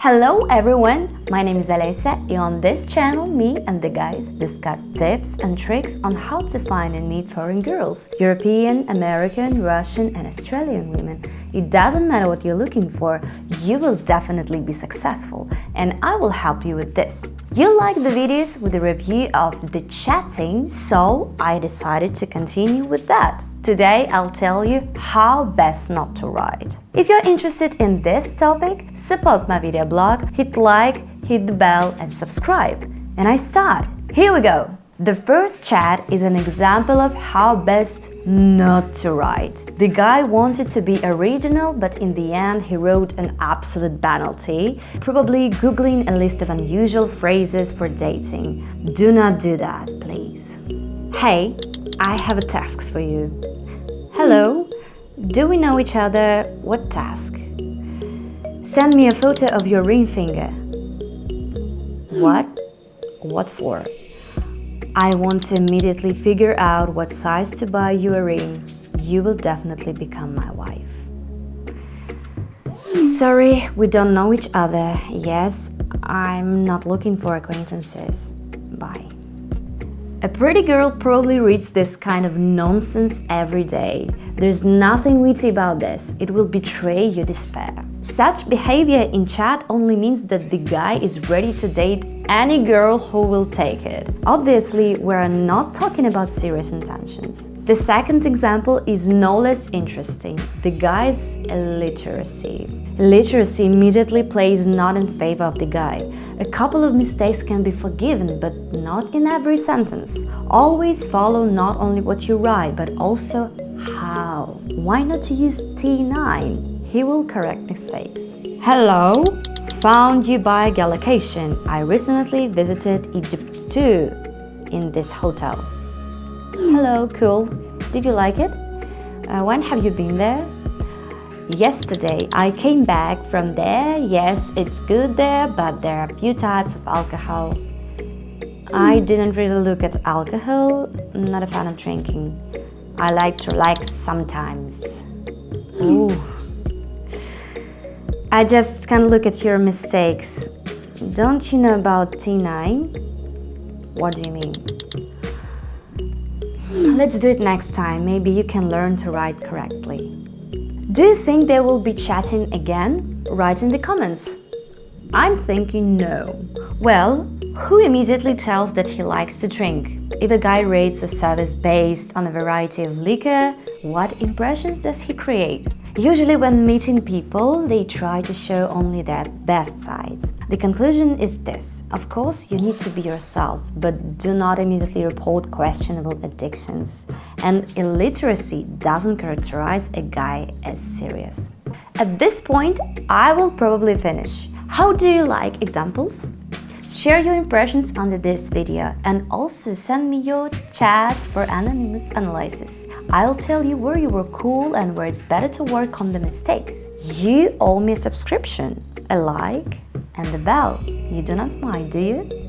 Hello everyone, my name is Alessia and on this channel me and the guys discuss tips and tricks on how to find and meet foreign girls, European, American, Russian and Australian women. It doesn't matter what you're looking for, you will definitely be successful and I will help you with this. You like the videos with the review of the chatting, so I decided to continue with that. Today I'll tell you how best not to write. If you're interested in this topic, support my video blog, hit like, hit the bell and subscribe. And I start. Here we go. The first chat is an example of how best not to write. The guy wanted to be original, but in the end he wrote an absolute banality, probably googling a list of unusual phrases for dating. Do not do that, please. Hey, I have a task for you. Hello, do we know each other? What task? Send me a photo of your ring finger. What? What for? I want to immediately figure out what size to buy you a ring. You will definitely become my wife. Sorry, we don't know each other. Yes, I'm not looking for acquaintances. Bye. A pretty girl probably reads this kind of nonsense every day. There's nothing witty about this. It will betray your despair. Such behavior in chat only means that the guy is ready to date any girl who will take it. Obviously, we're not talking about serious intentions. The second example is no less interesting. The guy's illiteracy. Illiteracy immediately plays not in favor of the guy. A couple of mistakes can be forgiven, but not in every sentence. Always follow not only what you write, but also how. Why not to use T9? He will correct mistakes. Hello, found you by geolocation. I recently visited Egypt too, in this hotel. Hello, cool. Did you like it? When have you been there? Yesterday, I came back from there. Yes, it's good there, but there are a few types of alcohol. I didn't really look at alcohol. I'm not a fan of drinking. I like to relax sometimes. Ooh. I just can't look at your mistakes. Don't you know about T9? What do you mean? Let's do it next time. Maybe you can learn to write correctly. Do you think they will be chatting again? Write in the comments. I'm thinking no. Well, who immediately tells that he likes to drink? If a guy rates a service based on a variety of liquor, what impressions does he create? Usually when meeting people, they try to show only their best sides. The conclusion is this. Of course, you need to be yourself, but do not immediately report questionable addictions. And illiteracy doesn't characterize a guy as serious. At this point, I will probably finish. How do you like examples? Share your impressions under this video and also send me your chats for anonymous analysis. I'll tell you where you were cool and where it's better to work on the mistakes. You owe me a subscription, a like and a bell. You do not mind, do you?